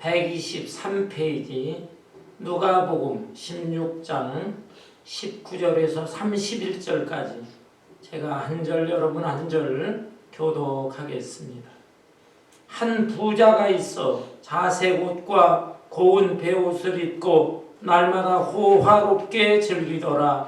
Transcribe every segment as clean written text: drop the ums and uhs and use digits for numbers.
123페이지 누가복음 16장 19절에서 31절까지 제가 한 절 여러분 한 절 교독하겠습니다. 한 부자가 있어 자색 옷과 고운 베옷을 입고 날마다 호화롭게 즐기더라.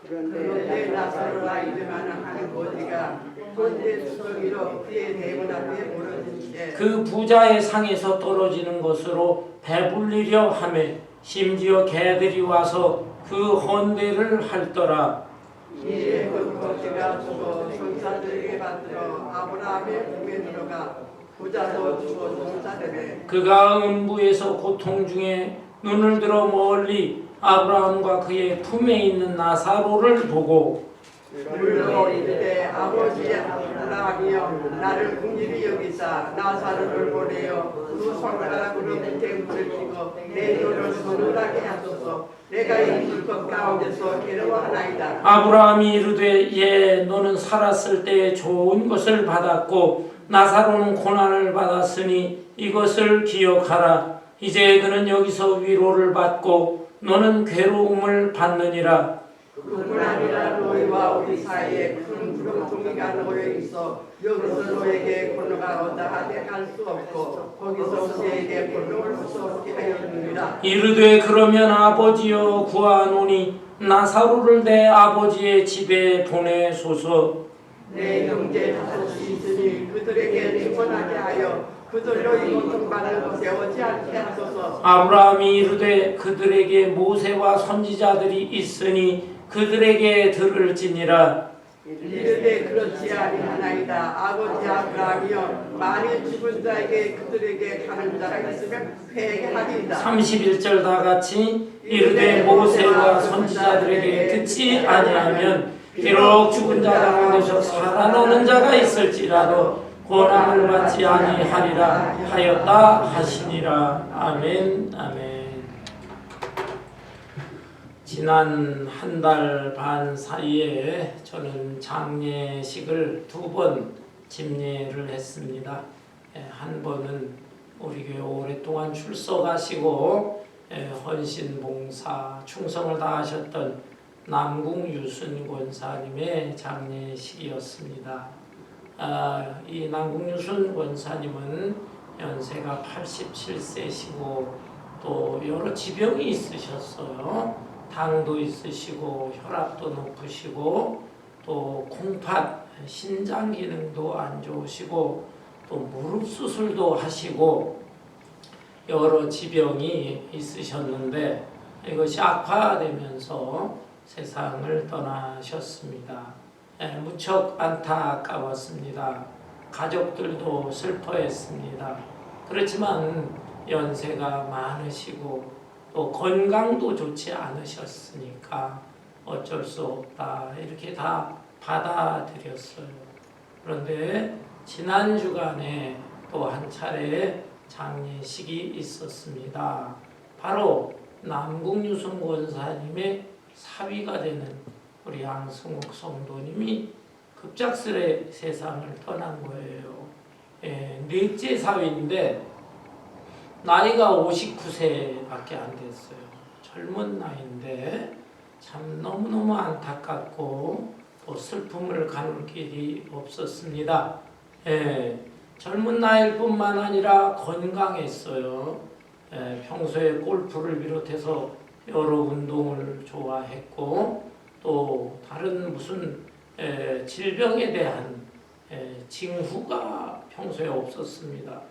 그런데 나사로라 이름하는 한 아버지가 본데 수더기로 그의 대문 앞에 무너진데 그 부자의 상에서 떨어지는 것으로 배불리려 하매 심지어 개들이 와서 그 헌대를 핥더라. 이에 그 아버지가 죽어 son사들에게 받들어 아브라함의 품에 들어가 부자도 죽어 son사되매 그가 음부에서 고통 중에 눈을 들어 멀리 아브라함과 그의 품에 있는 나사로를 보고 물러 이르되 아버지 아브라함이여 나를 긍휼히 여기사 나사로를 보내어 두 손가락으로 밑에 물을 쥐고 내 눈을 서늘하게 하소서. 내가 이 불꽃 가운데서 괴로워하나이다. 아브라함이 이르되 예 너는 살았을 때 좋은 것을 받았고 나사로는 고난을 받았으니 이것을 기억하라. 이제 그는 여기서 위로를 받고 너는 괴로움을 받느니라. 그뿐 아니라 너희와 우리 사이에 큰 구름둥이가 놓여 있어 여기서 너에게 건너가로다 하되 갈 수 없고 거기서 우리에게 건너올 수 없게 하였느니라. 이르되 그러면 아버지여 구하노니 나사로를 내 아버지의 집에 보내소서. 내 형제 다섯이 있으니 그들에게 충원하게 하여 그들로 이 고통받는 곳에 오지 않게 하소서. 아브라함이 이르되 그들에게 모세와 선지자들이 있으니 그들에게 들을지니라. 이르되 그렇지 아니하나이다. 아버지 아브라함이여 만일 죽은 자에게 그들에게 가는 자가 있으면 회개하리이다. 31절 다 같이 이르되 모세와 선지자들에게 듣지 아니하면 비록 죽은 자 가운데서 살아나는 자가 있을지라도 고난을 받지 아니하리라 하였다 하시니라. 아멘. 아멘. 지난 한 달 반 사이에 저는 장례식을 2번 집례를 했습니다. 한 번은 우리 교회 오랫동안 출석하시고 헌신봉사 충성을 다하셨던 남궁유순 권사님의 장례식이었습니다. 이 남궁유순 권사님은 연세가 87세시고 또 여러 지병이 있으셨어요. 당도 있으시고 혈압도 높으시고 또 콩팥 신장 기능도 안 좋으시고 또 무릎 수술도 하시고 여러 지병이 있으셨는데 이것이 악화되면서 세상을 떠나셨습니다. 무척 안타까웠습니다. 가족들도 슬퍼했습니다. 그렇지만 연세가 많으시고 또 건강도 좋지 않으셨으니까 어쩔 수 없다 이렇게 다 받아들였어요. 그런데 지난 주간에 또 한 차례 장례식이 있었습니다. 바로 남궁유순 권사님의 사위가 되는 우리 양승욱 성도님이 급작스레 세상을 떠난 거예요. 넷째 사위인데 나이가 59세밖에 안 됐어요. 젊은 나이인데 참 너무너무 안타깝고 또 슬픔을 가눌 길이 없었습니다. 젊은 나이일 뿐만 아니라 건강했어요. 평소에 골프를 비롯해서 여러 운동을 좋아했고 또 다른 무슨 질병에 대한 징후가 평소에 없었습니다.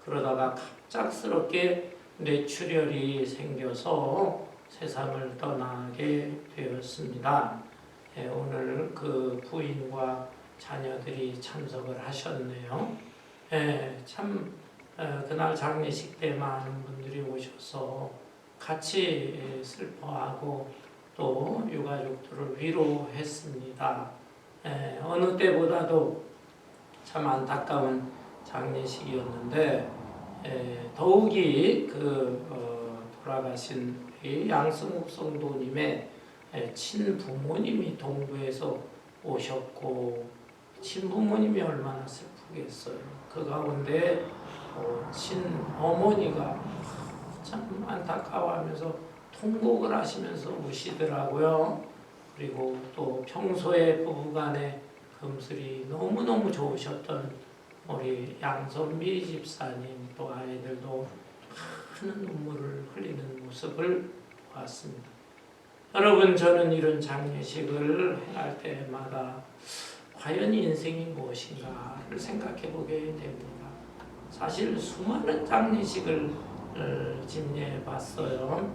그러다가 갑작스럽게 뇌출혈이 생겨서 세상을 떠나게 되었습니다. 오늘 그 부인과 자녀들이 참석을 하셨네요. 참 그날 장례식 때 많은 분들이 오셔서 같이 슬퍼하고 또 유가족들을 위로했습니다. 어느 때보다도 참 안타까운 장례식이었는데 더욱이 돌아가신 양승욱 성도님의 친부모님이 동부에서 오셨고 친부모님이 얼마나 슬프겠어요. 그 가운데 친어머니가 참 안타까워하면서 통곡을 하시면서 우시더라고요. 그리고 또 평소에 부부간의 금슬이 너무너무 좋으셨던 우리 양선미 집사님 또 아이들도 많은 눈물을 흘리는 모습을 보았습니다. 여러분, 저는 이런 장례식을 행할 때마다 과연 인생이 무엇인가를 생각해 보게 됩니다. 사실 수많은 장례식을 집례해 봤어요.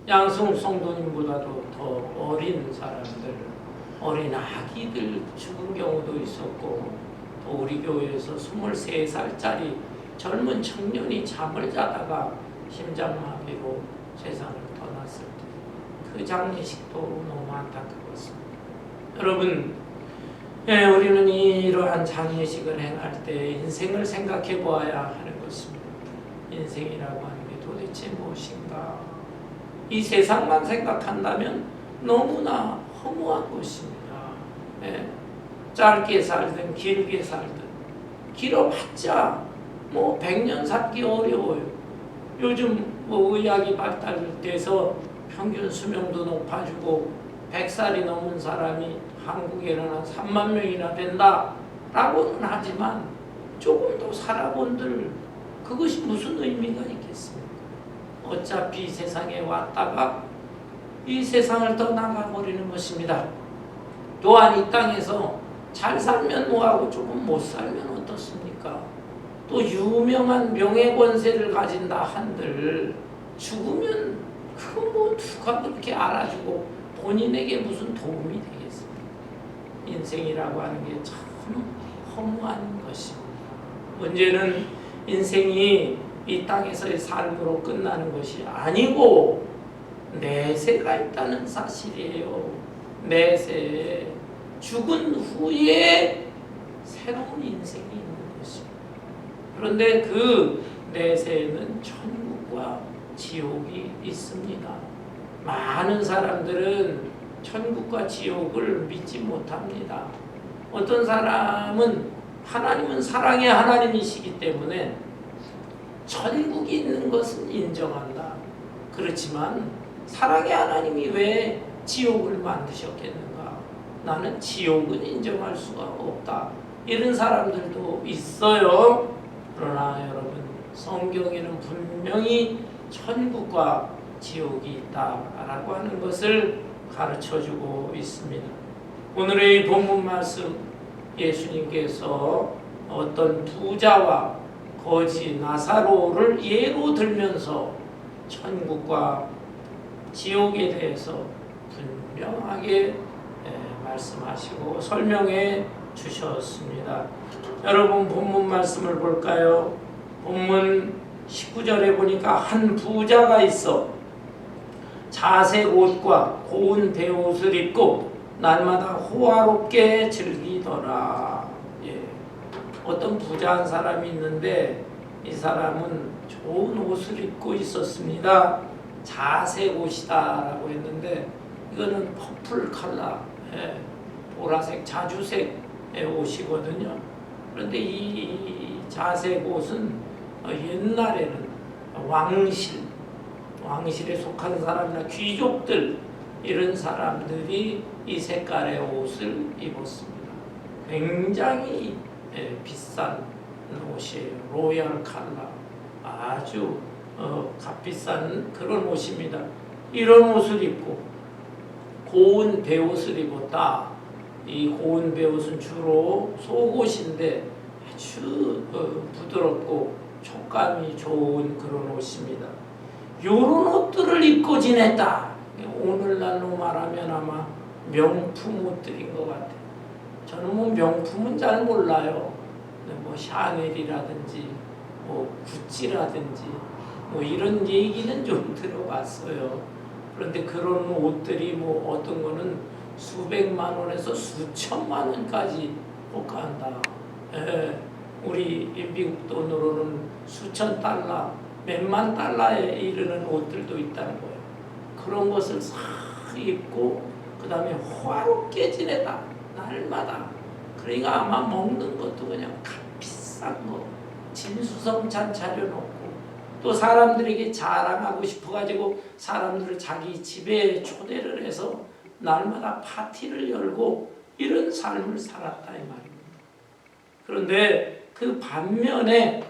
양승욱 성도님보다도 더 어린 사람들, 어린 아기들 죽은 경우도 있었고, 또 우리 교회에서 23살짜리 젊은 청년이 잠을 자다가 심장마비로 세상을 떠났을 때 그 장례식도 너무 안타까웠습니다. 여러분, 우리는 이러한 장례식을 행할 때 인생을 생각해 보아야 하는 것입니다. 인생이라고 하는 게 도대체 무엇인가? 이 세상만 생각한다면 너무나 허무한 것입니다. 짧게 살든 길게 살든 길어봤자 100년 살기 어려워요. 요즘 의학이 발달돼서 평균 수명도 높아지고 100살이 넘은 사람이 한국에는 한 3만 명이나 된다라고는 하지만 조금 더 살아본들 그것이 무슨 의미가 있겠습니까? 어차피 이 세상에 왔다가 이 세상을 떠나가버리는 것입니다. 또한 이 땅에서 잘 살면 뭐하고 조금 못 살면 어떻습니까? 또 유명한 명예권세를 가진다 한들 죽으면 그거 누가 그렇게 알아주고 본인에게 무슨 도움이 되겠습니까? 인생이라고 하는 게 참 허무한 것입니다. 문제는 인생이 이 땅에서의 삶으로 끝나는 것이 아니고 내세가 있다는 사실이에요. 내세, 죽은 후에 새로운 인생이 있는 것입니다. 그런데 그 내세에는 천국과 지옥이 있습니다. 많은 사람들은 천국과 지옥을 믿지 못합니다. 어떤 사람은 하나님은 사랑의 하나님이시기 때문에 천국이 있는 것은 인정한다. 그렇지만 사랑의 하나님이 왜 지옥을 만드셨겠는가? 나는 지옥은 인정할 수가 없다. 이런 사람들도 있어요. 그러나 여러분, 성경에는 분명히 천국과 지옥이 있다라고 하는 것을 가르쳐주고 있습니다. 오늘의 본문 말씀, 예수님께서 어떤 부자와 거지 나사로를 예로 들면서 천국과 지옥에 대해서 분명하게 말씀하시고 설명해 주셨습니다. 여러분, 본문 말씀을 볼까요? 본문 19절에 보니까 한 부자가 있어 자색 옷과 고운 베옷을 입고 날마다 호화롭게 즐기더라. 어떤 부자한 사람이 있는데 이 사람은 좋은 옷을 입고 있었습니다. 자색 옷이다라고 했는데 이거는 퍼플 컬러, 보라색, 자주색의 옷이거든요. 그런데 이 자색 옷은 옛날에는 왕실에 속한 사람이나 귀족들, 이런 사람들이 이 색깔의 옷을 입었습니다. 굉장히 비싼 옷이에요. 로얄 컬러, 아주 값비싼 그런 옷입니다. 이런 옷을 입고 고운 베옷을 입었다. 이 고운 베옷은 주로 속옷인데 아주 부드럽고 촉감이 좋은 그런 옷입니다. 이런 옷들을 입고 지냈다. 오늘날로 말하면 아마 명품 옷들인 것 같아요. 저는 명품은 잘 몰라요. 샤넬이라든지 구찌라든지 이런 얘기는 좀 들어봤어요. 그런데 그런 옷들이 어떤 거는 수백만 원에서 수천만 원까지 호가한다. 우리 미국 돈으로는 수천 달러, 몇만 달러에 이르는 옷들도 있다는 거예요. 그런 것을 싹 입고 그 다음에 화롭게 지내다. 날마다. 그러니까 아마 먹는 것도 그냥 비싼 거, 진수성찬 차려놓고 또 사람들에게 자랑하고 싶어가지고 사람들을 자기 집에 초대를 해서 날마다 파티를 열고 이런 삶을 살았다 이 말입니다. 그런데 그 반면에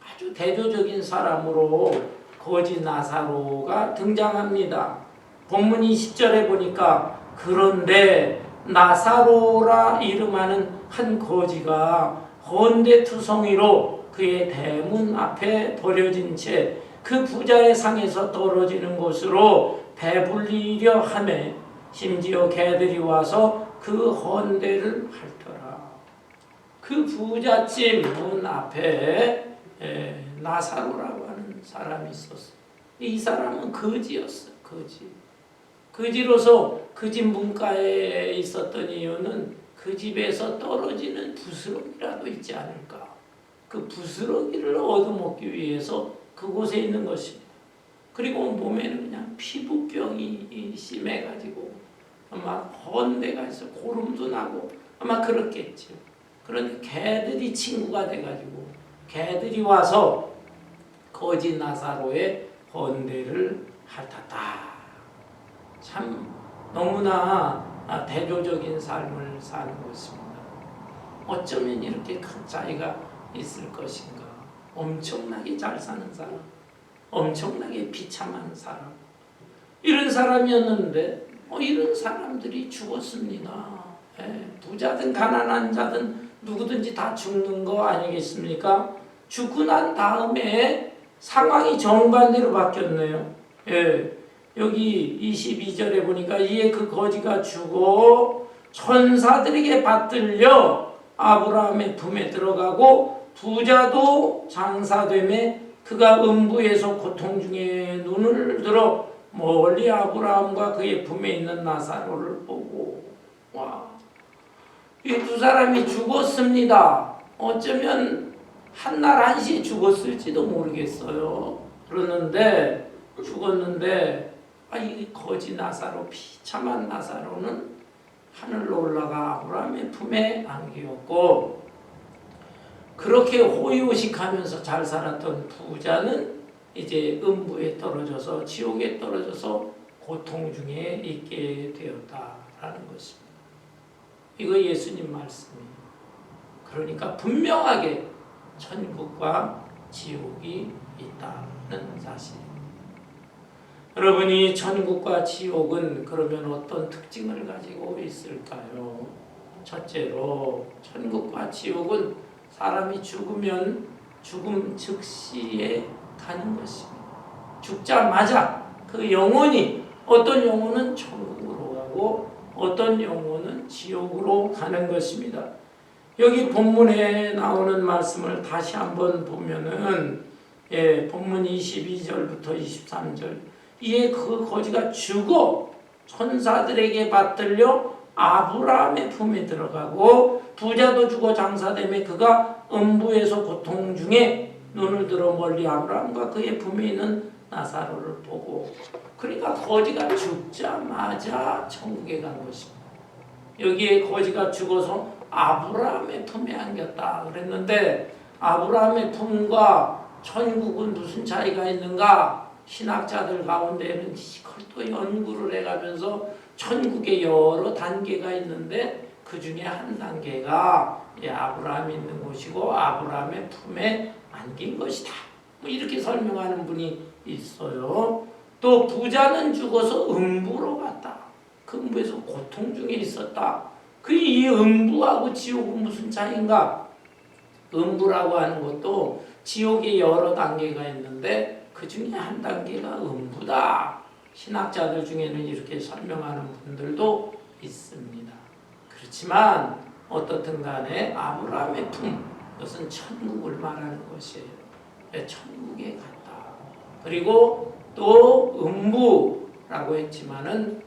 아주 대조적인 사람으로 거지 나사로가 등장합니다. 본문 20절에 보니까 그런데 나사로라 이름하는 한 거지가 헌데투성이로 그의 대문 앞에 버려진 채 그 부자의 상에서 떨어지는 곳으로 배불리려 하매 심지어 개들이 와서 그 헌데를 핥더라. 그 부잣집 문 앞에 나사로라고 하는 사람이 있었어. 이 사람은 거지였어. 거지로서 그 집 문가에 있었던 이유는 그 집에서 떨어지는 부스러기라도 있지 않을까. 그 부스러기를 얻어먹기 위해서 그곳에 있는 것입니다. 그리고 몸에는 그냥 피부병이 심해가지고 아마 헌데가 있어 고름도 나고 아마 그렇겠죠. 그런데 개들이 친구가 돼가지고 개들이 와서 거지 나사로의 헌데를 핥았다. 참 너무나 대조적인 삶을 사는 것입니다. 어쩌면 이렇게 큰 차이가 있을 것인가. 엄청나게 잘 사는 사람, 엄청나게 비참한 사람, 이런 사람이었는데 이런 사람들이 죽었습니다. 부자든 가난한 자든 누구든지 다 죽는 거 아니겠습니까? 죽고 난 다음에 상황이 정반대로 바뀌었네요. 여기 22절에 보니까 이에 그 거지가 죽어 천사들에게 받들려 아브라함의 품에 들어가고 부자도 장사되매 그가 음부에서 고통 중에 눈을 들어 멀리 아브라함과 그의 품에 있는 나사로를 보고 이 두 사람이 죽었습니다. 어쩌면 한날 한시에 죽었을지도 모르겠어요. 그러는데 죽었는데 이 거지 나사로 비참한 나사로는 하늘로 올라가 아브라함의 품에 안기었고 그렇게 호의호식하면서 잘 살았던 부자는 이제 음부에 떨어져서 지옥에 떨어져서 고통 중에 있게 되었다라는 것입니다. 이거 예수님 말씀이에요. 그러니까 분명하게 천국과 지옥이 있다는 사실입니다. 여러분이 천국과 지옥은 그러면 어떤 특징을 가지고 있을까요? 첫째로 천국과 지옥은 사람이 죽으면 죽음 즉시에 가는 것입니다. 죽자마자 그 영혼이 어떤 영혼은 천국으로 가고 어떤 영혼은 지옥으로 가는 것입니다. 여기 본문에 나오는 말씀을 다시 한번 보면은 본문 22절부터 23절 이에 그 거지가 죽어 천사들에게 받들려 아브라함의 품에 들어가고 부자도 죽어 장사되매 그가 음부에서 고통 중에 눈을 들어 멀리 아브라함과 그의 품에 있는 나사로를 보고 그러니까 거지가 죽자마자 천국에 간 것입니다. 여기에 거지가 죽어서 아브라함의 품에 안겼다 그랬는데 아브라함의 품과 천국은 무슨 차이가 있는가? 신학자들 가운데는 또 연구를 해가면서 천국에 여러 단계가 있는데 그 중에 한 단계가 아브라함이 있는 곳이고 아브라함의 품에 안긴 것이다. 이렇게 설명하는 분이 있어요. 또 부자는 죽어서 음부로 갔다. 그 음부에서 고통 중에 있었다. 이 음부하고 지옥은 무슨 차이인가? 음부라고 하는 것도 지옥에 여러 단계가 있는데 그 중에 한 단계가 음부다. 신학자들 중에는 이렇게 설명하는 분들도 있습니다. 그렇지만 어떻든 간에 아브라함의 품, 그것은 천국을 말하는 것이에요. 천국에 갔다. 그리고 또 음부라고 했지만은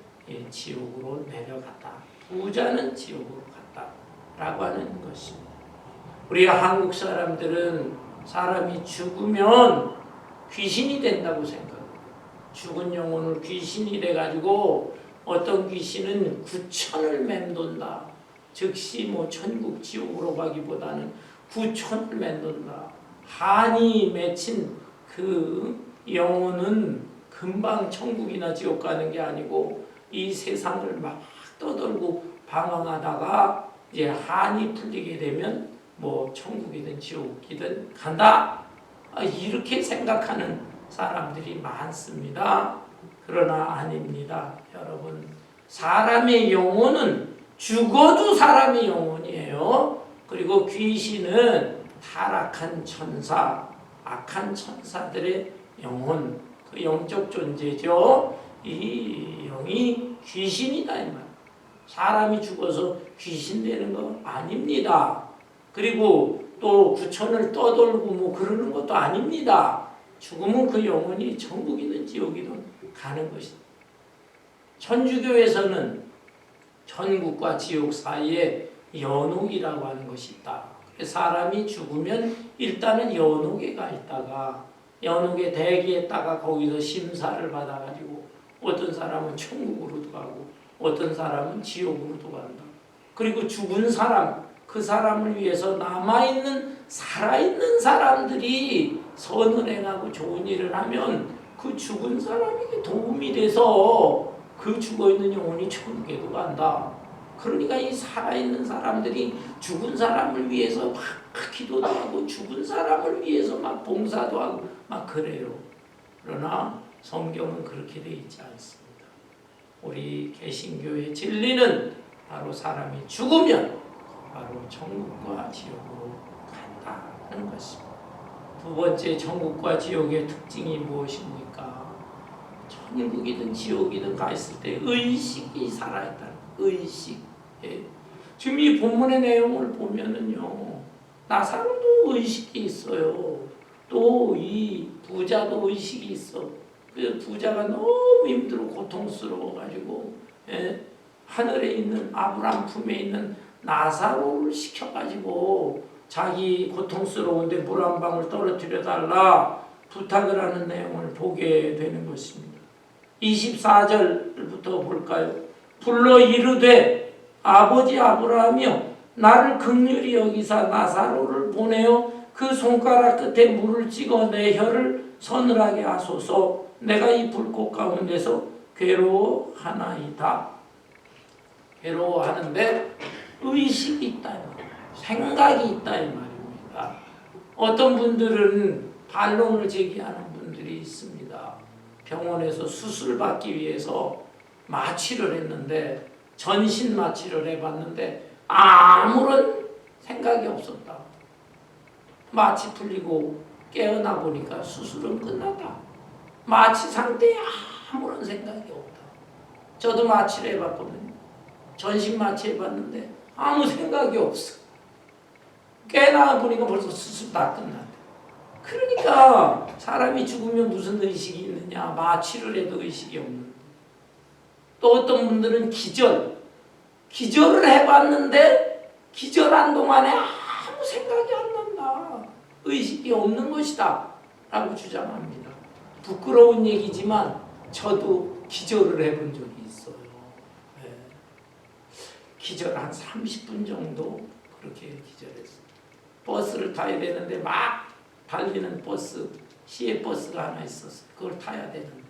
지옥으로 내려갔다. 부자는 지옥으로 갔다. 라고 하는 것입니다. 우리 한국 사람들은 사람이 죽으면 귀신이 된다고 생각해요. 죽은 영혼을 귀신이 돼가지고 어떤 귀신은 구천을 맴돈다. 즉시 천국 지옥으로 가기보다는 부촌을 맺는다. 한이 맺힌 그 영혼은 금방 천국이나 지옥 가는 게 아니고 이 세상을 막 떠돌고 방황하다가 이제 한이 풀리게 되면 뭐 천국이든 지옥이든 간다. 이렇게 생각하는 사람들이 많습니다. 그러나 아닙니다. 여러분, 사람의 영혼은 죽어도 사람의 영혼이에요. 그리고 귀신은 타락한 천사, 악한 천사들의 영혼, 그 영적 존재죠. 이 영이 귀신이다 이 말. 사람이 죽어서 귀신 되는 거 아닙니다. 그리고 또 구천을 떠돌고 뭐 그러는 것도 아닙니다. 죽으면 그 영혼이 천국이든 지옥이든 가는 것이다. 천주교에서는 천국과 지옥 사이에 연옥이라고 하는 것이 있다. 사람이 죽으면 일단은 연옥에 가 있다가 연옥에 대기했다가 거기서 심사를 받아가지고 어떤 사람은 천국으로도 가고 어떤 사람은 지옥으로도 간다. 그리고 죽은 사람, 그 사람을 위해서 남아있는 살아있는 사람들이 선을 행하고 좋은 일을 하면 그 죽은 사람에게 도움이 돼서 그 죽어있는 영혼이 천국에도 간다. 그러니까 이 살아있는 사람들이 죽은 사람을 위해서 막 기도도 하고 죽은 사람을 위해서 막 봉사도 하고 막 그래요. 그러나 성경은 그렇게 되어 있지 않습니다. 우리 개신교의 진리는 바로 사람이 죽으면 바로 천국과 지옥으로 간다는 것입니다. 두 번째, 천국과 지옥의 특징이 무엇입니까? 천국이든 지옥이든 가 있을 때 의식이 살아있다. 의식. 예. 지금 이 본문의 내용을 보면은요, 나사로도 의식이 있어요. 또 이 부자도 의식이 있어. 그 부자가 너무 힘들고 고통스러워가지고 하늘에 있는 아브라함 품에 있는 나사로를 시켜가지고 자기 고통스러운데 물 한 방울 떨어뜨려 달라 부탁을 하는 내용을 보게 되는 것입니다. 24절부터 볼까요? 불러 이르되 아버지 아브라함이여 나를 긍휼히 여기사 나사로를 보내어 그 손가락 끝에 물을 찍어 내 혀를 서늘하게 하소서. 내가 이 불꽃 가운데서 괴로워하나이다. 괴로워하는데 의식이 있다, 생각이 있다 이 말입니다. 어떤 분들은 반론을 제기하는 분들이 있습니다. 병원에서 수술 받기 위해서 마취를 했는데 전신 마취를 해봤는데 아무런 생각이 없었다. 마취 풀리고 깨어나 보니까 수술은 끝났다. 마취 상태에 아무런 생각이 없다. 저도 마취를 해봤거든요. 전신 마취 해봤는데 아무 생각이 없어. 깨어나 보니까 벌써 수술 다 끝났다. 그러니까 사람이 죽으면 무슨 의식이 있느냐. 마취를 해도 의식이 없는. 또 어떤 분들은 기절을 해봤는데 기절한 동안에 아무 생각이 안 난다. 의식이 없는 것이다 라고 주장합니다. 부끄러운 얘기지만 저도 기절을 해본 적이 있어요. 네. 기절 한 30분 정도 그렇게 기절했어요. 버스를 타야 되는데 막 달리는 버스, 시외버스가 하나 있었어요. 그걸 타야 되는데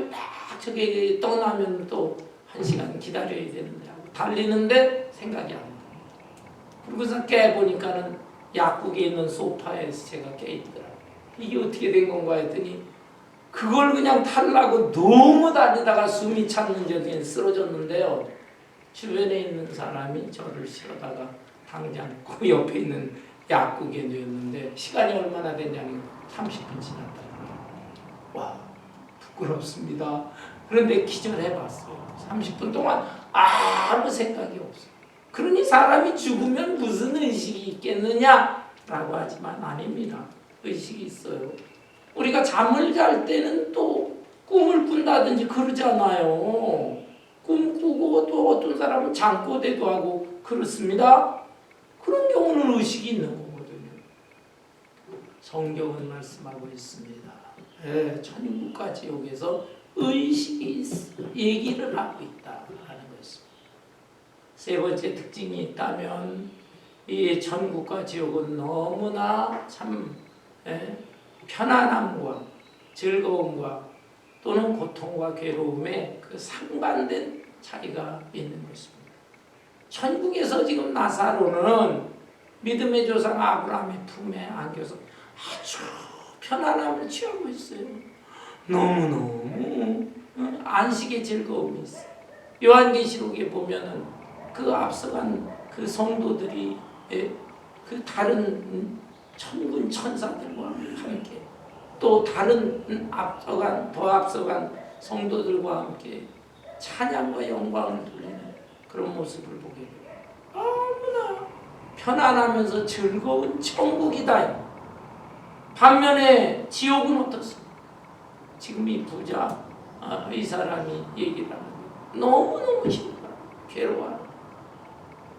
막 저기 떠나면 또 1시간 기다려야 되는데 하고 달리는데 생각이 안 나요. 그러고서 깨보니까는 약국에 있는 소파에서 제가 깨있더라고요. 이게 어떻게 된 건가 했더니 그걸 그냥 타려고 너무 달리다가 숨이 찼는지 쓰러졌는데요. 주변에 있는 사람이 저를 실어다가 당장 그 옆에 있는 약국에 누웠는데 시간이 얼마나 됐냐면 30분 지났다. 와, 부끄럽습니다. 그런데 기절해봤어요. 30분 동안 아무 생각이 없어요. 그러니 사람이 죽으면 무슨 의식이 있겠느냐라고 하지만 아닙니다. 의식이 있어요. 우리가 잠을 잘 때는 또 꿈을 꾼다든지 그러잖아요. 꿈 꾸고 또 어떤 사람은 잠꼬대도 하고 그렇습니다. 그런 경우는 의식이 있는 거거든요. 성경은 말씀하고 있습니다. 천국과 지옥에서 의식이 있어. 얘기를 하고 있다 하는 것입니다. 세 번째 특징이 있다면 이 천국과 지옥은 너무나 참 편안함과 즐거움과 또는 고통과 괴로움의 그 상반된 차이가 있는 것입니다. 천국에서 지금 나사로는 믿음의 조상 아브라함의 품에 안겨서 아주 편안함을 취하고 있어요. 너무너무 안식의 즐거움이 있어요. 요한계시록에 보면은 그 앞서간 그 성도들이 그 다른 천군 천사들과 함께 또 다른 더 앞서간 성도들과 함께 찬양과 영광을 돌리는 그런 모습을 보게 돼요. 너무나 편안하면서 즐거운 천국이다. 반면에 지옥은 어떻습니까? 지금 이 부자 이 사람이 얘기를 하는 너무너무 힘들어 괴로워.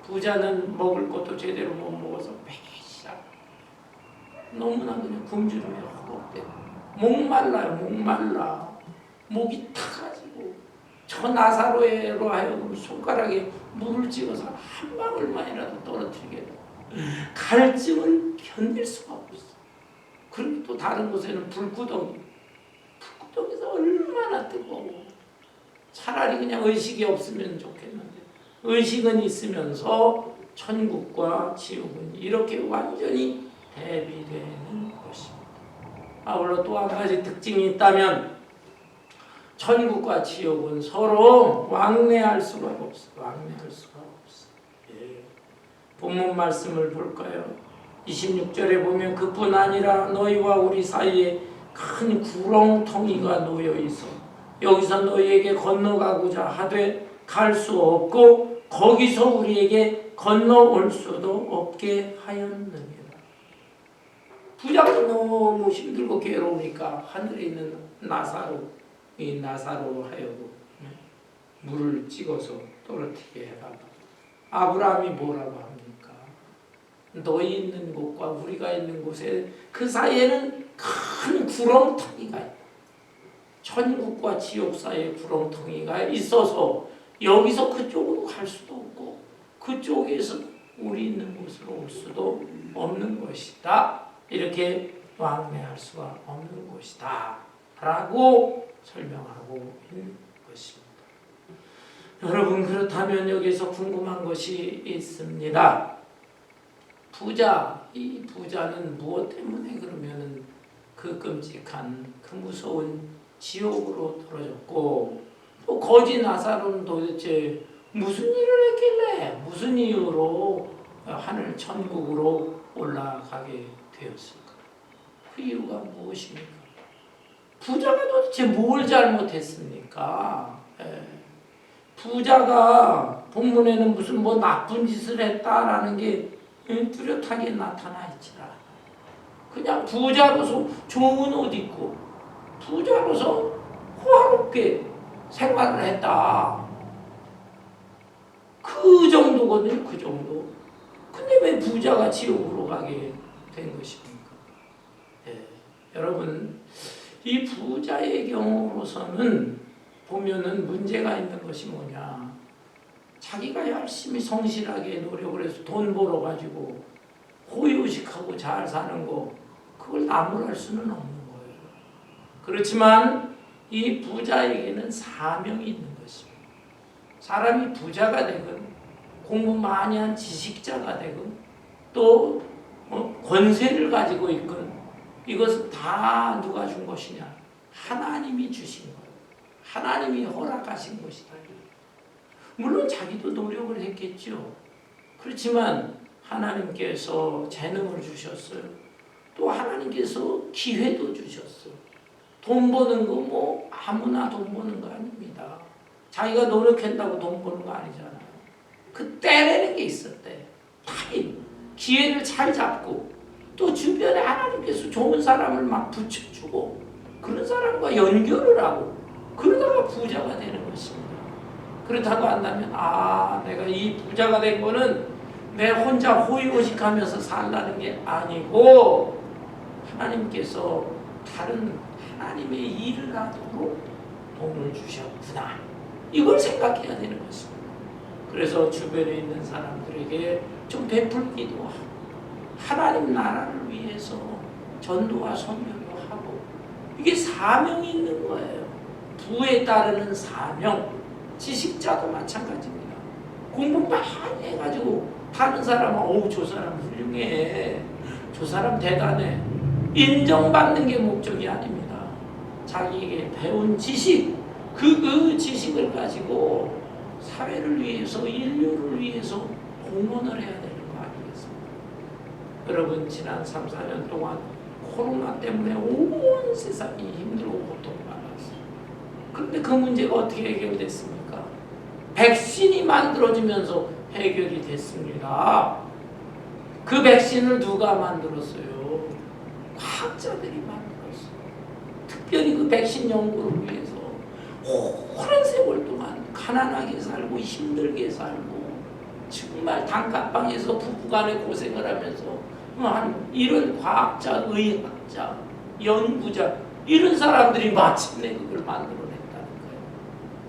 부자는 먹을 것도 제대로 못 먹어서 배시라 너무나 그냥 굶주림에 허겁대 목말라요. 목말라 목이 타가지고 저 나사로로 하여금 손가락에 물을 찍어서 한 방울만이라도 떨어뜨리게 돼. 갈증을 견딜 수가 없어. 그리고 또 다른 곳에는 불구덩이에서 얼마나 뜨거워. 차라리 그냥 의식이 없으면 좋겠는데 의식은 있으면서 천국과 지옥은 이렇게 완전히 대비되는 것입니다. 아울러 또 한 가지 특징이 있다면 천국과 지옥은 서로 왕래할 수가 없어. 왕래할 수가 없어. 본문 말씀을 볼까요? 26절에 보면 그뿐 아니라 너희와 우리 사이에 큰 구렁텅이가 놓여 있어 여기서 너희에게 건너가고자 하되 갈 수 없고 거기서 우리에게 건너올 수도 없게 하였느니라. 부자가 너무 힘들고 괴로우니까 하늘에 있는 이 나사로로 하여금 물을 찍어서 떨어뜨리게 해달라. 아브라함이 뭐라고 합니까? 너희 있는 곳과 우리가 있는 곳에 그 사이에는 큰 구렁텅이가 있다. 천국과 지옥 사이에 구렁텅이가 있어서 여기서 그쪽으로 갈 수도 없고 그쪽에서 우리 있는 곳으로 올 수도 없는 것이다. 이렇게 왕래할 수가 없는 것이다 라고 설명하고 있는 것입니다. 여러분, 그렇다면 여기서 궁금한 것이 있습니다. 이 부자는 무엇 때문에 그러면은 그 끔찍한 그 무서운 지옥으로 떨어졌고 또 거지 나사로는 도대체 무슨 일을 했길래 무슨 이유로 하늘 천국으로 올라가게 되었을까? 그 이유가 무엇입니까? 부자가 도대체 뭘 잘못했습니까? 부자가 본문에는 무슨 나쁜 짓을 했다라는 게 뚜렷하게 나타나 있지라. 그냥 부자로서 좋은 옷 입고 부자로서 호화롭게 생활을 했다. 그 정도거든요. 그 정도. 근데 왜 부자가 지옥으로 가게 된 것입니까? 여러분, 이 부자의 경우로서는 보면은 문제가 있는 것이 뭐냐. 자기가 열심히 성실하게 노력을 해서 돈 벌어가지고 호의호식하고 잘 사는 거 그걸 나무랄 수는 없는 거예요. 그렇지만 이 부자에게는 사명이 있는 것입니다. 사람이 부자가 되건 공부 많이 한 지식자가 되건 또 권세를 가지고 있건 이것은 다 누가 준 것이냐? 하나님이 주신 거예요. 하나님이 허락하신 것이다. 물론 자기도 노력을 했겠죠. 그렇지만 하나님께서 재능을 주셨어요. 또 하나님께서 기회도 주셨어요. 돈 버는 거 아무나 돈 버는 거 아닙니다. 자기가 노력한다고 돈 버는 거 아니잖아요. 그 때라는 게 있었대. 타임, 기회를 잘 잡고 또 주변에 하나님께서 좋은 사람을 막 붙여주고 그런 사람과 연결을 하고 그러다가 부자가 되는 것입니다. 그렇다고 한다면 내가 이 부자가 된 거는 내 혼자 호의호식하면서 살라는 게 아니고 하나님께서 다른 하나님의 일을 하도록 돈을 주셨구나. 이걸 생각해야 되는 것입니다. 그래서 주변에 있는 사람들에게 좀 베풀기도 하고 하나님 나라를 위해서 전도와 선교도 하고 이게 사명이 있는 거예요. 부에 따르는 사명. 지식자도 마찬가지입니다. 공부 많이 해가지고 하는 사람은 어우 저 사람 훌륭해. 저 사람 대단해. 인정받는 게 목적이 아닙니다. 자기에게 배운 지식 그 지식을 가지고 사회를 위해서 인류를 위해서 공헌을 해야 되는 거 아니겠습니까? 여러분 지난 3, 4년 동안 코로나 때문에 온 세상이 힘들고 고통받았어요. 그런데 그 문제가 어떻게 해결됐습니까? 백신이 만들어지면서 해결이 됐습니다. 그 백신을 누가 만들었어요? 과학자들이 만들었어요. 특별히 그 백신 연구를 위해서 오랜 세월 동안 가난하게 살고 힘들게 살고 정말 단칸방에서 부부간에 고생을 하면서 이런 과학자, 의학자, 연구자 이런 사람들이 마침내 그걸 만들어냈다는 거예요.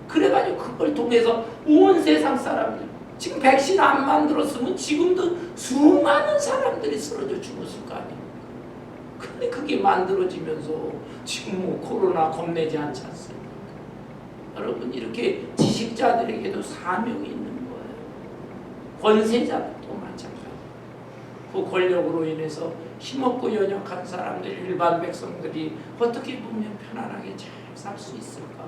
그래가지고 그걸 통해서 온 세상 사람들 지금 백신 안 만들었으면 지금도 수많은 사람들이 쓰러져 죽었을 거 아니에요. 근데 그게 만들어지면서 지금 뭐 코로나 겁내지 않지 않습니까? 여러분 이렇게 지식자들에게도 사명이 있는 거예요. 권세자도 마찬가지. 그 권력으로 인해서 힘없고 연약한 사람들, 일반 백성들이 어떻게 보면 편안하게 잘 살 수 있을까?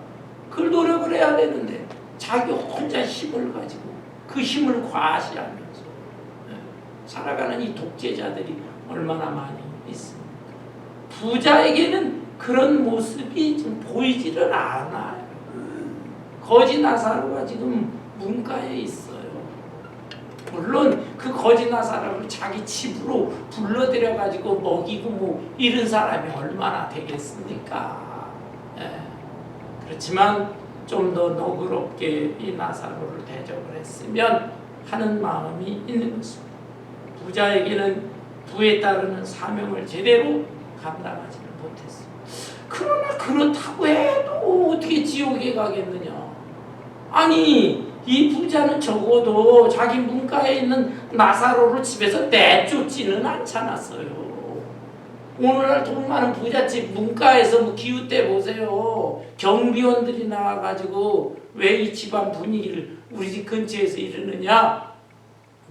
그걸 노력을 해야 되는데 자기 혼자 힘을 가지고 그 힘을 과시하면서 살아가는 이 독재자들이 얼마나 많이 있습니까? 부자에게는 그런 모습이 좀 보이지를 않아요. 거지 나사로가 지금 문가에 있어요. 물론 그 거지 나사로를 자기 집으로 불러들여 가지고 먹이고 뭐 이런 사람이 얼마나 되겠습니까? 그렇지만 좀 더 너그럽게 이 나사로를 대접을 했으면 하는 마음이 있는 것입니다. 부자에게는 부에 따르는 사명을 제대로 감당하지는 못했어요. 그러나 그렇다고 해도 어떻게 지옥에 가겠느냐? 아니 이 부자는 적어도 자기 문가에 있는 나사로를 집에서 내쫓지는 않잖았어요. 오늘날 돈 많은 부잣집 문가에서 뭐 기웃대 보세요. 경비원들이 나와가지고 왜 이 집안 분위기를 우리 집 근처에서 이러느냐?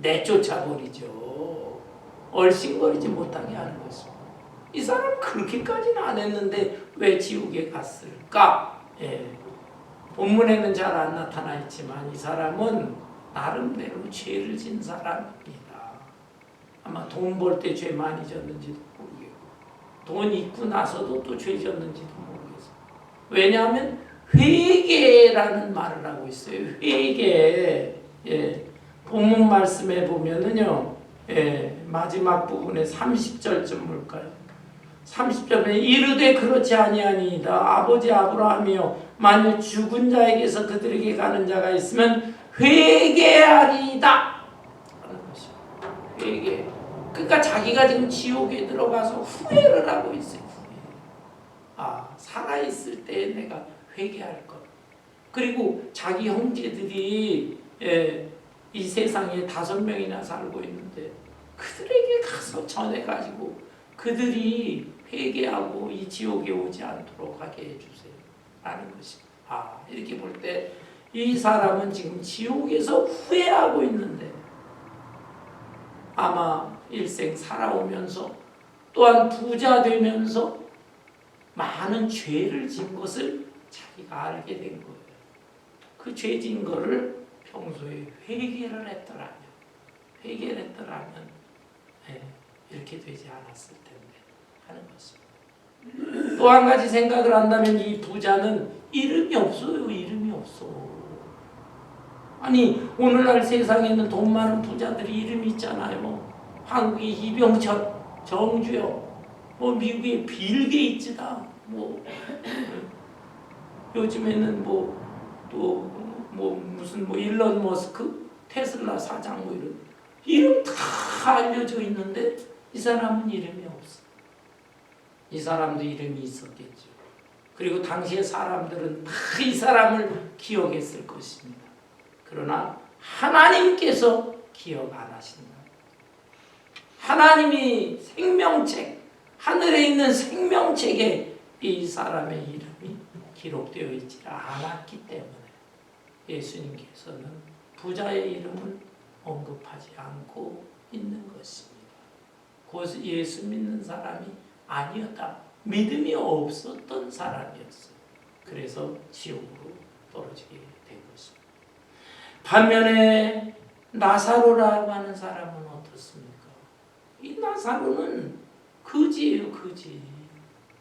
내쫓아 버리죠. 얼씬거리지 못하게 하는 것입니다. 이 사람 그렇게까지는 안 했는데 왜 지옥에 갔을까? 본문에는 잘 안 나타나 있지만 이 사람은 나름대로 죄를 진 사람입니다. 아마 돈 벌 때 죄 많이 졌는지도 모르겠고 돈 있고 나서도 또 죄 졌는지도 모르겠어요. 왜냐하면 회개라는 말을 하고 있어요. 회개. 본문 말씀에 보면은요. 마지막 부분에 30절쯤 볼까요? 30절에 이르되 그렇지 아니하니이다. 아버지 아브라함이여 만일 죽은 자에게서 그들에게 가는 자가 있으면 회개하리이다 하는 것입니다. 회개. 그러니까 자기가 지금 지옥에 들어가서 후회를 하고 있어요. 살아있을 때 내가 회개할 것. 그리고 자기 형제들이 이 세상에 5명이나 살고 있는데 그들에게 가서 전해가지고 그들이 회개하고 이 지옥에 오지 않도록 하게 해주세요. 라는 것입니다. 이렇게 볼 때 이 사람은 지금 지옥에서 후회하고 있는데 아마 일생 살아오면서 또한 부자 되면서 많은 죄를 진 것을 자기가 알게 된 거예요. 그 죄 진 거를 평소에 회개를 했더라면 이렇게 되지 않았을 텐데 하는 것입니다. 또 한 가지 생각을 한다면 이 부자는 이름이 없어요. 이름이 없어. 아니 오늘날 세상에는 돈 많은 부자들이 이름이 있잖아요. 한국의 이병철, 정주영, 뭐 미국의 빌 게이츠다. 뭐 요즘에는 무슨 일론 머스크, 테슬라 사장 뭐 이런 이름 다 알려져 있는데 이 사람은 이름이 없어. 이 사람도 이름이 있었겠죠. 그리고 당시의 사람들은 다 이 사람을 기억했을 것입니다. 그러나 하나님께서 기억 안 하신다. 하나님이 생명책, 하늘에 있는 생명책에 이 사람의 이름이 기록되어 있지 않았기 때문에 예수님께서는 부자의 이름을 언급하지 않고 있는 것입니다. 곧 예수 믿는 사람이 아니었다. 믿음이 없었던 사람이었어요. 그래서 지옥으로 떨어지게 된 것입니다. 반면에 나사로라고 하는 사람은 어떻습니까? 이 나사로는 거지예요, 거지.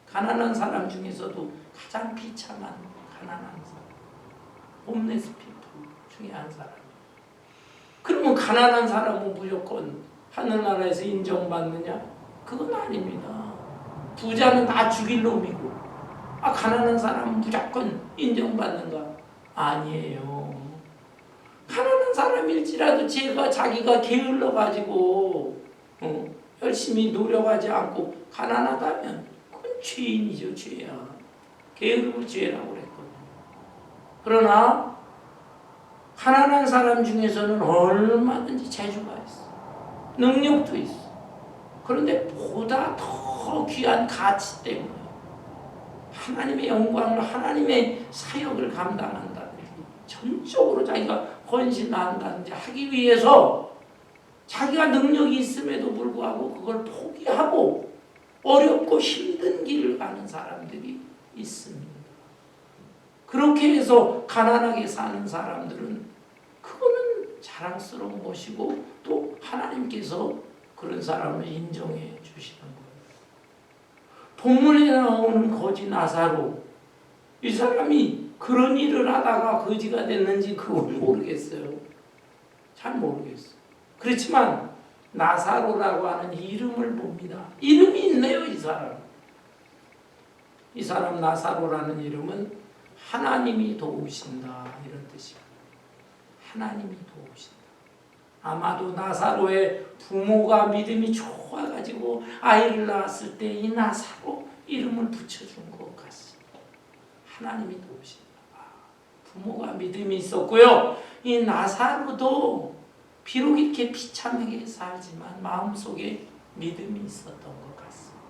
가난한 사람 중에서도 가장 비참한 가난한 사람. 홈레스 피플 중에 한 사람이에요. 그러면 가난한 사람은 무조건 하늘나라에서 인정받느냐? 그건 아닙니다. 부자는 다 죽일 놈이고, 가난한 사람은 무조건 인정받는가? 아니에요. 가난한 사람일지라도 자기가 게을러가지고 열심히 노력하지 않고 가난하다면 그건 죄인이죠, 죄야. 게으름을 죄라고 그랬거든요. 그러나 가난한 사람 중에서는 얼마든지 재주가 있어. 능력도 있어. 그런데 보다 더 귀한 가치 때문에 하나님의 영광을, 하나님의 사역을 감당한다든지 전적으로 자기가 헌신한다든지 하기 위해서 자기가 능력이 있음에도 불구하고 그걸 포기하고 어렵고 힘든 길을 가는 사람들이 있습니다. 그렇게 해서 가난하게 사는 사람들은 그거는 자랑스러운 것이고 또 하나님께서 그런 사람을 인정해 주시는 거예요. 본문에 나오는 거지 나사로, 이 사람이 그런 일을 하다가 거지가 됐는지 그건 모르겠어요. 잘 모르겠어요. 그렇지만 나사로라고 하는 이름을 봅니다. 이름이 있네요, 이 사람. 이 사람 나사로라는 이름은 하나님이 도우신다, 이런 뜻입니다. 하나님이 도우신다. 아마도 나사로의 부모가 믿음이 좋아가지고 아이를 낳았을 때 이 나사로 이름을 붙여준 것 같습니다. 하나님이 도우신다. 부모가 믿음이 있었고요. 이 나사로도 비록 이렇게 비참하게 살지만 마음속에 믿음이 있었던 것 같습니다.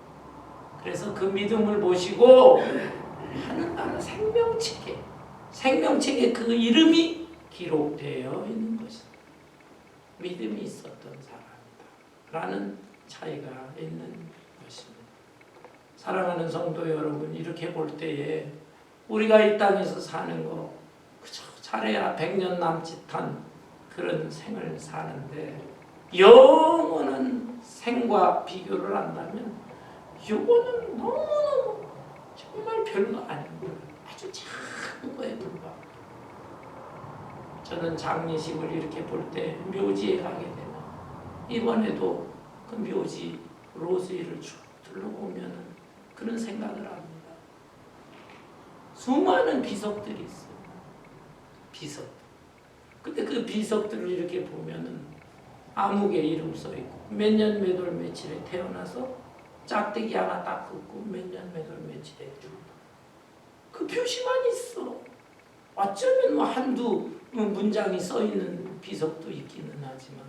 그래서 그 믿음을 보시고 하늘나라 생명책에 그 이름이 기록되어 있는 것입니다. 믿음이 있었던 사람이다 라는 차이가 있는 것입니다. 사랑하는 성도 여러분, 이렇게 볼 때에 우리가 이 땅에서 사는 거 그저 잘해야 100년 남짓한 그런 생을 사는데 영원한 생과 비교를 한다면 이거는 너무너무 정말 별거 아닙니다. 아주 작은 거에 불과합니다. 저는 장례식을 이렇게 볼 때 묘지에 가게 되면 이번에도 그 묘지 로스힐을 쭉 둘러보면 그런 생각을 합니다. 수많은 비석들이 있어요. 비석. 근데 그 비석들을 이렇게 보면은 암흑에 이름 써 있고 몇 년 몇 월 며칠에 태어나서 짝대기 하나 딱 긋고 몇 년 몇 월 며칠에 죽는다. 그 표시만 있어. 어쩌면 뭐 한두 문장이 써 있는 비석도 있기는 하지만,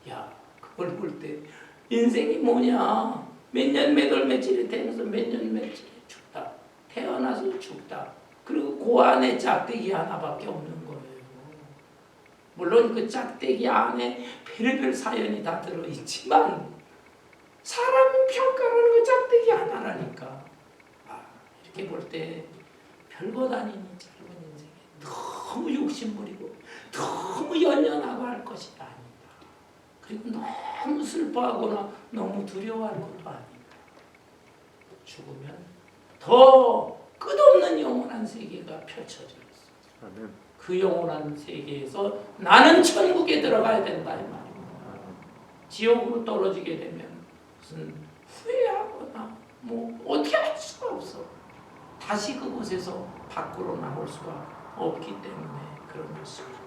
야, 그걸 볼 때 인생이 뭐냐? 몇 년 몇 월 며칠에 태어나서 몇 년 며칠에 죽다. 태어나서 죽다. 그리고 그 안에 짝대기 하나밖에 없는 거예요. 물론 그 짝대기 안에 별의별 사연이 다 들어있지만 사람 평가하는 그 짝대기 하나라니까. 이렇게 볼 때 별것 아닌 짧은 인생에 너무 욕심부리고 너무 연연하고 할 것이 아니다. 그리고 너무 슬퍼하거나 너무 두려워할 것도 아니다. 죽으면 더 끝없는 영원한 세계가 펼쳐져 있어. 그 영원한 세계에서 나는 천국에 들어가야 된다 이 말입니다. 지옥으로 떨어지게 되면 무슨 후회하거나 뭐 어떻게 할 수가 없어. 다시 그곳에서 밖으로 나올 수가 없기 때문에 그런 것입니다.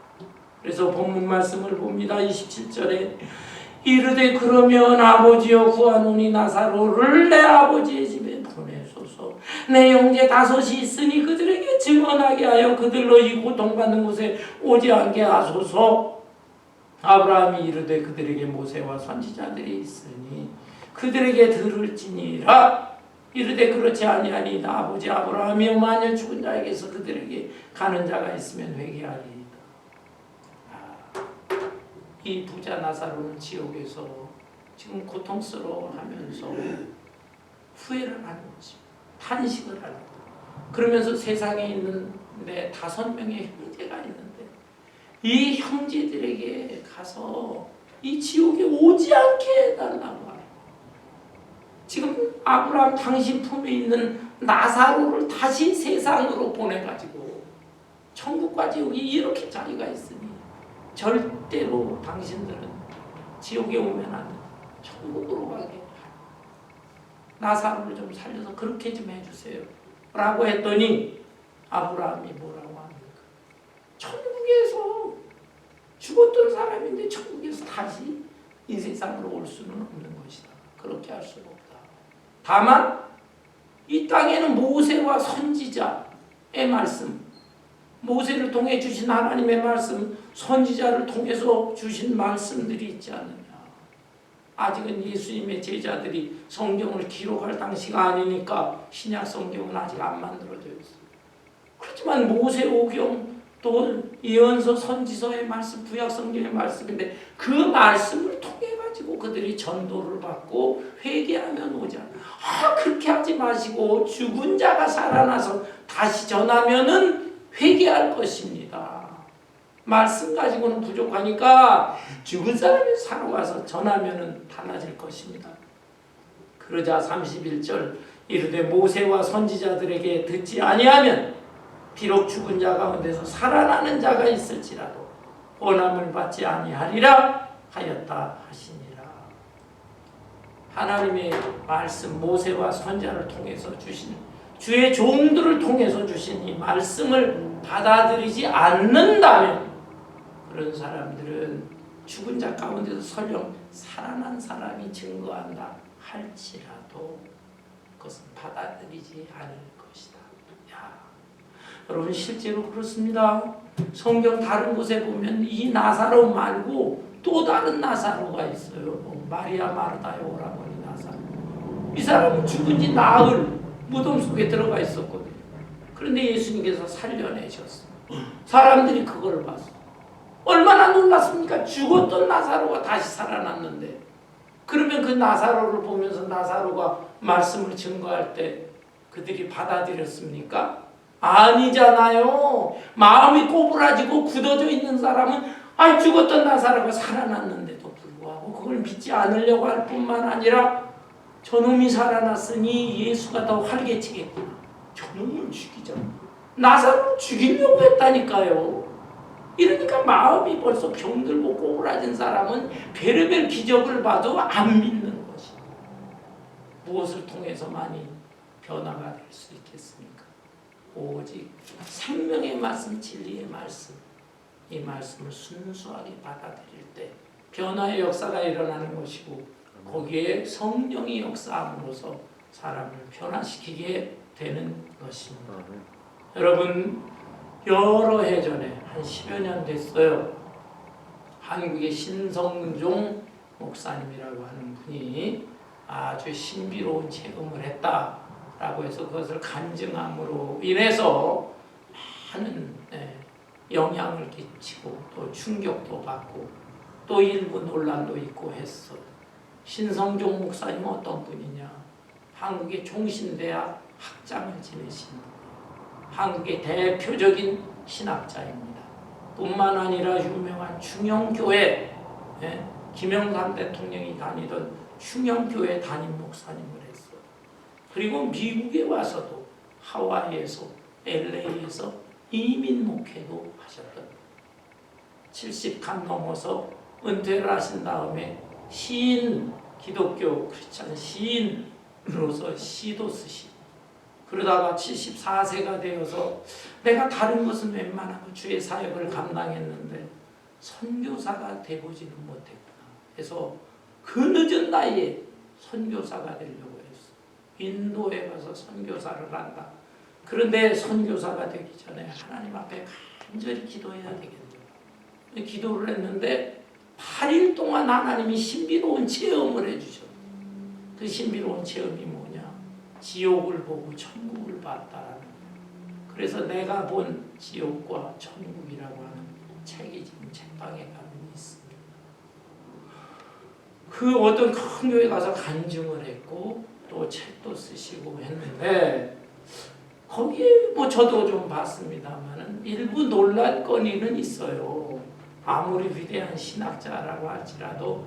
그래서 본문 말씀을 봅니다. 27절에 이르되 그러면 아버지여 구하노니 나사로를 내 아버지의 집에 보내소서. 내 형제 5이 있으니 그들에게 증언하게 하여 그들로 이 고통받는 곳에 오지 않게 하소서. 아브라함이 이르되 그들에게 모세와 선지자들이 있으니 그들에게 들을지니라. 이르되 그렇지 아니하니이다. 아버지 아브라함이여 만일 죽은 자에게서 그들에게 가는 자가 있으면 회개하리이다. 이 부자 나사로는 지옥에서 지금 고통스러워하면서 후회를 하는 것입니다. 탄식을 하는 것. 그러면서 세상에 있는 내 5명의 형제가 있는데 이 형제들에게 가서 이 지옥에 오지 않게 해달라고 하요. 지금 아브라함 당신 품에 있는 나사로를 다시 세상으로 보내가지고 천국과 지옥이 이렇게 차이가 있으니 절대로 당신들은 지옥에 오면 안 된다. 천국으로 가게 하라. 나사로를 좀 살려서 그렇게 좀 해주세요. 라고 했더니 아브라함이 뭐라고 합니까? 천국에서 죽었던 사람인데 천국에서 다시 이 세상으로 올 수는 없는 것이다. 그렇게 할 수가 없다. 다만 이 땅에는 모세와 선지자의 말씀, 모세를 통해 주신 하나님의 말씀, 선지자를 통해서 주신 말씀들이 있지 않느냐. 아직은 예수님의 제자들이 성경을 기록할 당시가 아니니까 신약 성경은 아직 안 만들어져 있어요. 그렇지만 모세오경 또 예언서, 선지서의 말씀, 구약 성경의 말씀인데 그 말씀을 통해 가지고 그들이 전도를 받고 회개하면 오지 않아. 그렇게 하지 마시고 죽은 자가 살아나서 다시 전하면은 회개할 것입니다. 말씀 가지고는 부족하니까 죽은 사람이 살아와서 전하면은 달라질 것입니다. 그러자 31절 이르되 모세와 선지자들에게 듣지 아니하면 비록 죽은 자 가운데서 살아나는 자가 있을지라도 원함을 받지 아니하리라 하였다 하시니라. 하나님의 말씀 모세와 선지자를 통해서 주신 주의 종들을 통해서 주신 이 말씀을 받아들이지 않는다면 그런 사람들은 죽은 자 가운데서 설령 살아난 사람이 증거한다 할지라도 그것은 받아들이지 않을 것이다. 야, 여러분 실제로 그렇습니다. 성경 다른 곳에 보면 이 나사로 말고 또 다른 나사로가 있어요. 뭐 마리아 마르다의 오라버니 나사로. 이 사람은 죽은 지 나흘 무덤 속에 들어가 있었거든요. 그런데 예수님께서 살려내셨어요. 사람들이 그걸 봤어요. 얼마나 놀랐습니까? 죽었던 나사로가 다시 살아났는데. 그러면 그 나사로를 보면서 나사로가 말씀을 증거할 때 그들이 받아들였습니까? 아니잖아요. 마음이 꼬부라지고 굳어져 있는 사람은 죽었던 나사로가 살아났는데도 불구하고 그걸 믿지 않으려고 할 뿐만 아니라 저놈이 살아났으니 예수가 더 활개치겠구나. 저놈을 죽이자. 나사로를 죽이려고 했다니까요. 이러니까 마음이 벌써 병들고 꼬부라진 사람은 별의별 기적을 봐도 안 믿는 것이. 무엇을 통해서만이 변화가 될 수 있겠습니까? 오직 생명의 말씀, 진리의 말씀, 이 말씀을 순수하게 받아들일 때 변화의 역사가 일어나는 것이고 거기에 성령이 역사함으로써 사람을 변화시키게 되는 것입니다. 여러분 여러 해 전에 한 10여 년 됐어요. 한국의 신성종 목사님이라고 하는 분이 아주 신비로운 체험을 했다라고 해서 그것을 간증함으로 인해서 많은 영향을 끼치고 또 충격도 받고 또 일부 논란도 있고 했어. 신성종 목사님은 어떤 분이냐? 한국의 종신대학 학장을 지내신 한국의 대표적인 신학자입니다. 뿐만 아니라 유명한 충영교회, 김영삼 대통령이 다니던 충영교회 담임 목사님을 했어요. 그리고 미국에 와서도 하와이에서 LA에서 이민 목회도 하셨던 70간 넘어서 은퇴를 하신 다음에 시인, 기독교 크리스찬 시인으로서 시도 쓰시고 그러다가 74세가 되어서 내가 다른 것은 웬만하면 주의 사역을 감당했는데 선교사가 되보지는 못했구나. 그래서 그 늦은 나이에 선교사가 되려고 했어. 인도에 가서 선교사를 한다. 그런데 선교사가 되기 전에 하나님 앞에 간절히 기도해야 되겠네요. 기도를 했는데 8일 동안 하나님이 신비로운 체험을 해주셔. 그 신비로운 체험이 뭐냐? 지옥을 보고 천국을 봤다라는 거예요. 그래서 내가 본 지옥과 천국이라고 하는 책이 지금 책방에 가면 있습니다. 그 어떤 큰 교회 가서 간증을 했고 또 책도 쓰시고 했는데 거기에 뭐 저도 좀 봤습니다만은 일부 논란거리는 있어요. 아무리 위대한 신학자라고 할지라도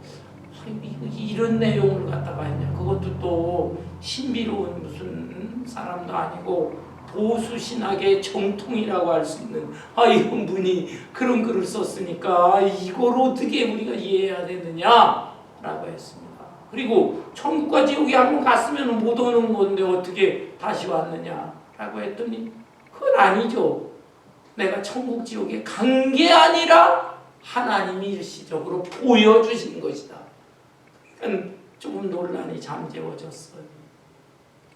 이런 내용을 갖다가 했냐. 그것도 또 신비로운 무슨 사람도 아니고 보수 신학의 정통이라고 할 수 있는 이런 분이 그런 글을 썼으니까 이걸 어떻게 우리가 이해해야 되느냐라고 했습니다. 그리고 천국과 지옥에 한번 갔으면 못 오는 건데 어떻게 다시 왔느냐라고 했더니 그건 아니죠. 내가 천국 지옥에 간 게 아니라 하나님이 일시적으로 보여주신 것이다. 그러니까 조금 논란이 잠재워졌어요.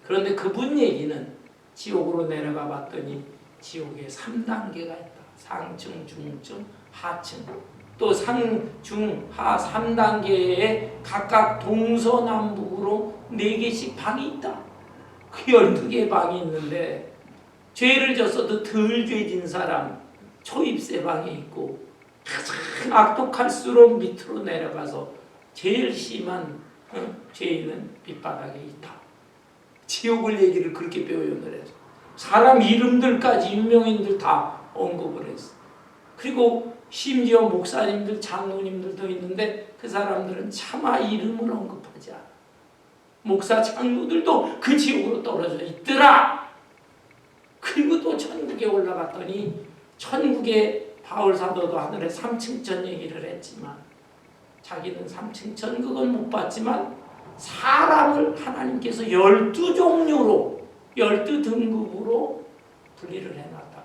그런데 그분 얘기는 지옥으로 내려가 봤더니 지옥에 3단계가 있다. 상층, 중층, 하층. 또 상, 중, 하 3단계에 각각 동서남북으로 4개씩 방이 있다. 그 12개의 방이 있는데 죄를 졌어도 덜 죄진 사람 초입세 방에 있고 가장 악독할수록 밑으로 내려가서 제일 심한 죄인은 밑바닥에 있다. 지옥을 얘기를 그렇게 표현을 해서 사람 이름들까지 유명인들 다 언급을 했어. 그리고 심지어 목사님들, 장로님들도 있는데 그 사람들은 차마 이름을 언급하지 않아. 목사, 장로들도 그 지옥으로 떨어져 있더라. 그리고 또 천국에 올라갔더니 천국에 바울 사도도 하늘에 3층천 얘기를 했지만 자기는 3층천 그건 못 봤지만 사람을 하나님께서 12종류로 12등급으로 분리를 해놨다.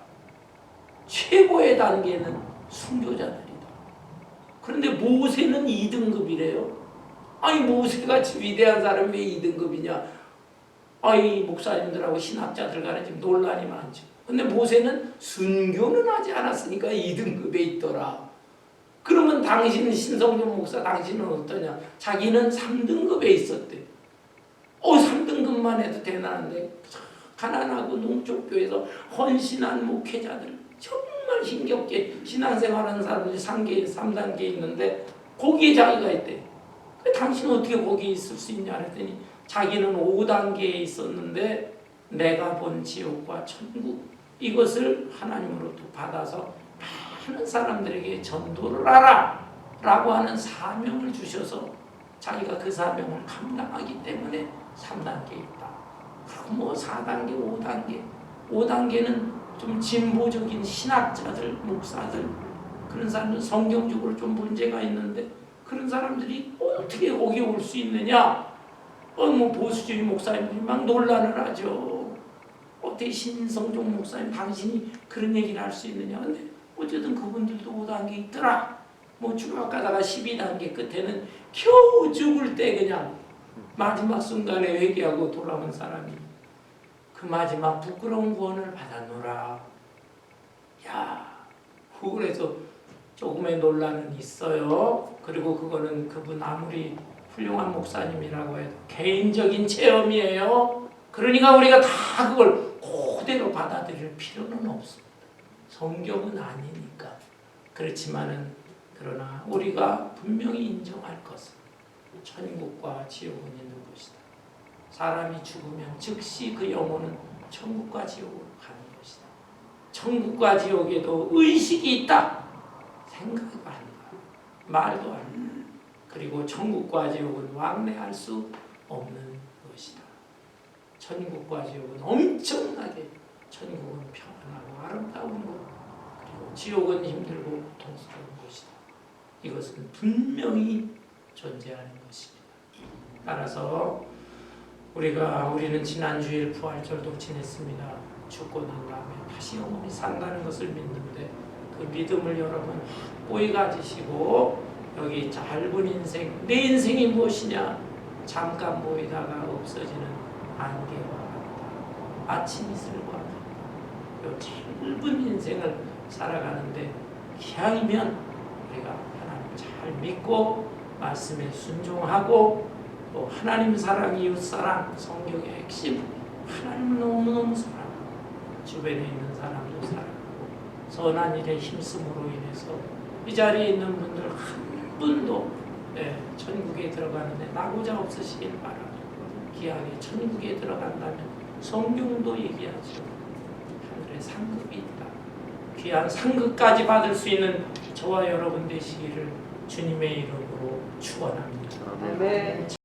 최고의 단계는 순교자들이다. 그런데 모세는 2등급이래요. 아니 모세같이 위대한 사람이 왜 2등급이냐. 아이 목사님들하고 신학자들 간에 지금 논란이 많죠. 근데 모세는 순교는 하지 않았으니까 2등급에 있더라. 그러면 당신은 신성종 목사 당신은 어떠냐? 자기는 3등급에 있었대. 3등급만 해도 되나는데 가난하고 농촌교회에서 헌신한 목회자들 정말 힘겹게 신앙생활하는 사람들이 3단계 있는데 거기에 자기가 있대. 당신은 어떻게 거기에 있을 수 있냐 했더니 자기는 5단계에 있었는데 내가 본 지옥과 천국 이것을 하나님으로부터 받아서 많은 사람들에게 전도를 하라 라고 하는 사명을 주셔서 자기가 그 사명을 감당하기 때문에 3단계에 있다. 그리고 뭐 4단계, 5단계는 좀 진보적인 신학자들, 목사들 그런 사람들 성경적으로 좀 문제가 있는데 그런 사람들이 어떻게 거기 올 수 있느냐? 뭐 보수주의 목사님들이 막 논란을 하죠. 어떻게 신성종 목사님 당신이 그런 얘기를 할 수 있느냐? 근데 어쨌든 그분들도 5단계 있더라. 뭐 쭉 가다가 12단계 끝에는 겨우 죽을 때 그냥 마지막 순간에 회개하고 돌아온 사람이 그 마지막 부끄러운 구원을 받았노라. 야, 그래서 조금의 논란은 있어요. 그리고 그거는 그분 아무리 훌륭한 목사님이라고 해도 개인적인 체험이에요. 그러니까 우리가 다 그걸 그대로 받아들일 필요는 없습니다. 성경은 아니니까. 그렇지만은 그러나 우리가 분명히 인정할 것은 천국과 지옥은 있는 것이다. 사람이 죽으면 즉시 그 영혼은 천국과 지옥으로 가는 것이다. 천국과 지옥에도 의식이 있다. 생각이 아니다. 말도 아니다. 그리고 천국과 지옥은 왕래할 수 없는 것이다. 천국과 지옥은 엄청나게 천국은 평안하고 아름다운 것 그리고 지옥은 힘들고 고통스러운 것이다. 이것은 분명히 존재하는 것입니다. 따라서 우리는 지난주일 부활절도 지냈습니다. 죽고 난 다음에 다시 영원히 산다는 것을 믿는데 그 믿음을 여러분 확고히 가지시고 여기 짧은 인생, 내 인생이 무엇이냐? 잠깐 보이다가 없어지는 안개와 같다. 아침 이슬과 같다. 이 짧은 인생을 살아가는데 기왕이면 우리가 하나님 잘 잘 믿고 말씀에 순종하고 또 하나님 사랑, 이웃 사랑, 성경의 핵심 하나님 너무너무 사랑하고 주변에 있는 사람도 사랑하고 선한 일에 힘쓰므로 인해서 이 자리에 있는 분들 한 분도 천국에 들어가는데 낙오자 없으시길 바랍니다. 귀하게 천국에 들어간다면 성경도 얘기하죠. 하늘에 상급이 있다. 귀한 상급까지 받을 수 있는 저와 여러분 되시기를 주님의 이름으로 축원합니다. 아멘.